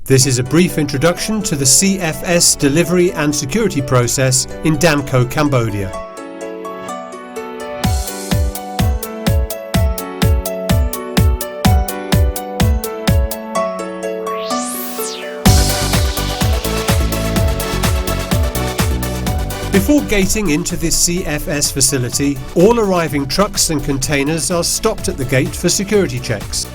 This is a brief introduction to the CFS delivery and security process in Damco, Cambodia. Before gating into this CFS facility, all arriving trucks and containers are stopped at the gate for security checks.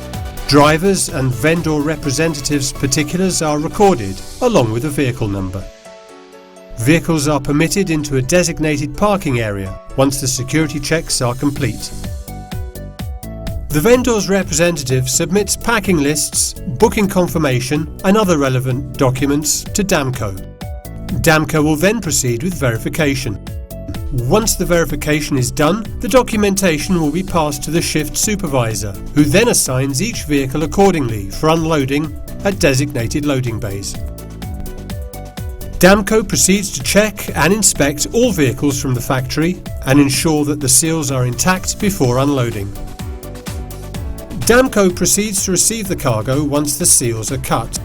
Drivers and vendor representatives' particulars are recorded, along with a vehicle number. Vehicles are permitted into a designated parking area once the security checks are complete. The vendor's representative submits packing lists, booking confirmation and other relevant documents to Damco. Damco will then proceed with verification. Once the verification is done, the documentation will be passed to the shift supervisor, who then assigns each vehicle accordingly for unloading at designated loading bays. Damco proceeds to check and inspect all vehicles from the factory and ensure that the seals are intact before unloading. Damco proceeds to receive the cargo once the seals are cut.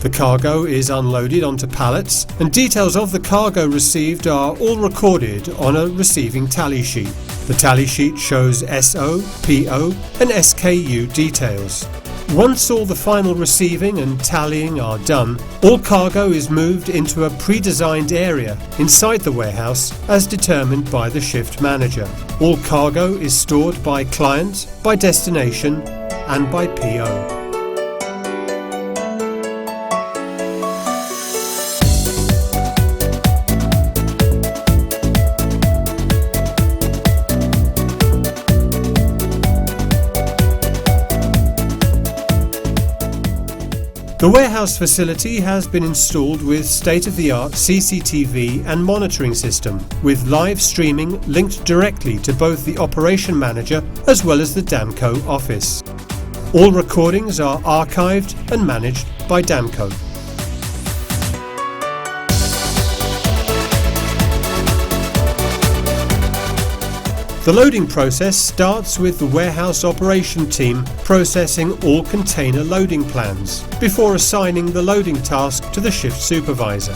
The cargo is unloaded onto pallets, and details of the cargo received are all recorded on a receiving tally sheet. The tally sheet shows SO, PO and SKU details. Once all the final receiving and tallying are done, all cargo is moved into a pre-designed area inside the warehouse as determined by the shift manager. All cargo is stored by client, by destination and by PO. The warehouse facility has been installed with state-of-the-art CCTV and monitoring system, with live streaming linked directly to both the operation manager as well as the Damco office. All recordings are archived and managed by Damco. The loading process starts with the warehouse operation team processing all container loading plans before assigning the loading task to the shift supervisor.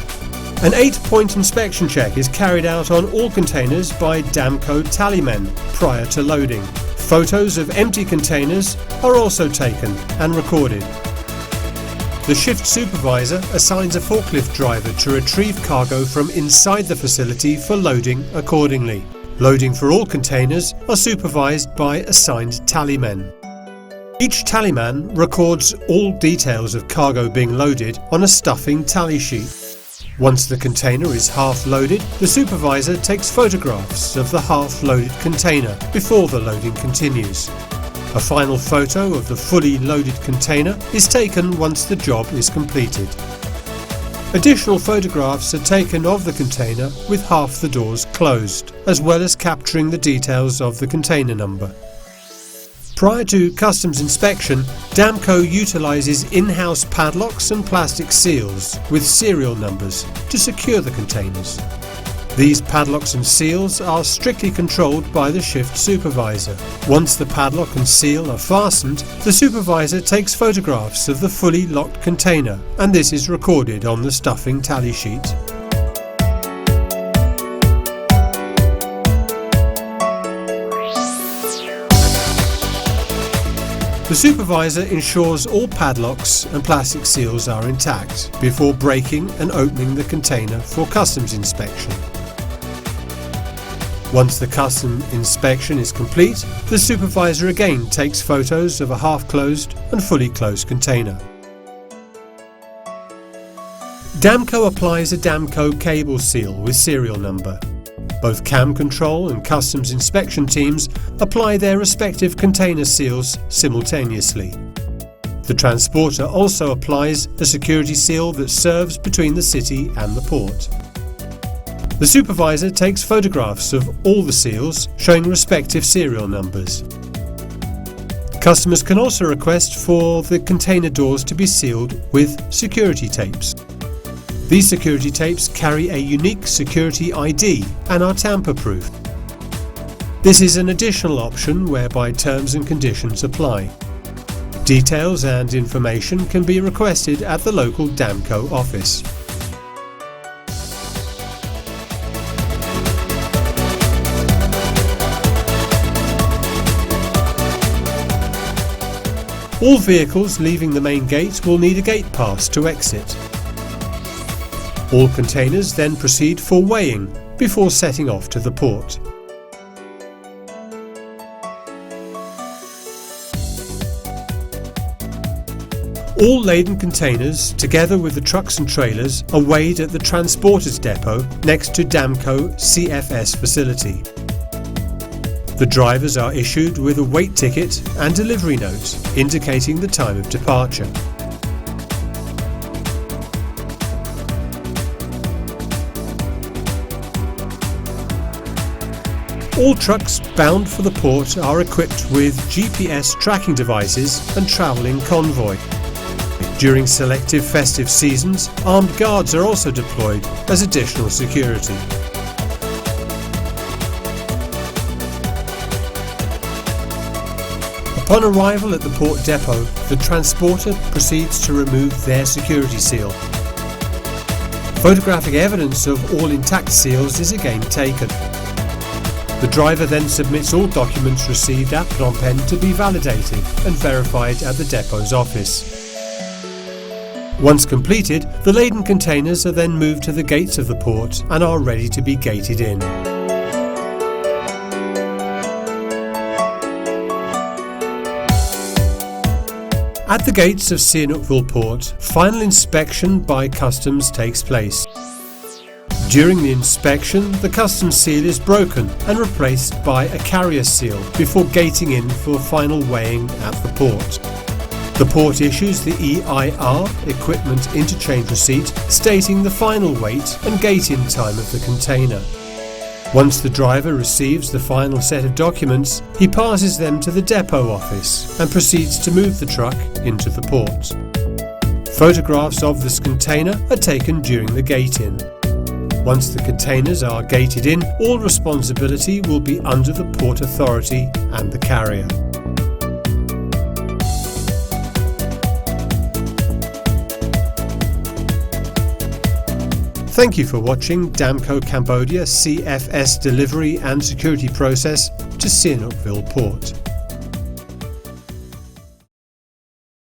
An 8-point inspection check is carried out on all containers by Damco tallymen prior to loading. Photos of empty containers are also taken and recorded. The shift supervisor assigns a forklift driver to retrieve cargo from inside the facility for loading accordingly. Loading for all containers are supervised by assigned tallymen. Each tallyman records all details of cargo being loaded on a stuffing tally sheet. Once the container is half loaded, the supervisor takes photographs of the half-loaded container before the loading continues. A final photo of the fully loaded container is taken once the job is completed. Additional photographs are taken of the container with half the doors closed, as well as capturing the details of the container number. Prior to customs inspection, Damco utilises in-house padlocks and plastic seals with serial numbers to secure the containers. These padlocks and seals are strictly controlled by the shift supervisor. Once the padlock and seal are fastened, the supervisor takes photographs of the fully locked container, and this is recorded on the stuffing tally sheet. The supervisor ensures all padlocks and plastic seals are intact before breaking and opening the container for customs inspection. Once the custom inspection is complete, the supervisor again takes photos of a half-closed and fully closed container. Damco applies a Damco cable seal with serial number. Both cam control and customs inspection teams apply their respective container seals simultaneously. The transporter also applies a security seal that serves between the city and the port. The supervisor takes photographs of all the seals showing respective serial numbers. Customers can also request for the container doors to be sealed with security tapes. These security tapes carry a unique security ID and are tamper-proof. This is an additional option whereby terms and conditions apply. Details and information can be requested at the local Damco office. All vehicles leaving the main gate will need a gate pass to exit. All containers then proceed for weighing before setting off to the port. All laden containers, together with the trucks and trailers, are weighed at the transporters depot next to Damco CFS facility. The drivers are issued with a weight ticket and delivery note indicating the time of departure. All trucks bound for the port are equipped with GPS tracking devices and travelling convoy. During selective festive seasons, armed guards are also deployed as additional security. Upon arrival at the port depot, the transporter proceeds to remove their security seal. Photographic evidence of all intact seals is again taken. The driver then submits all documents received at Phnom Penh to be validated and verified at the depot's office. Once completed, the laden containers are then moved to the gates of the port and are ready to be gated in. At the gates of Sihanoukville Port, final inspection by customs takes place. During the inspection, the customs seal is broken and replaced by a carrier seal before gating in for final weighing at the port. The port issues the EIR, Equipment Interchange Receipt, stating the final weight and gate-in time of the container. Once the driver receives the final set of documents, he passes them to the depot office and proceeds to move the truck into the port. Photographs of this container are taken during the gate-in. Once the containers are gated in, all responsibility will be under the Port Authority and the carrier. Thank you for watching Damco Cambodia CFS delivery and security process to Sihanoukville Port.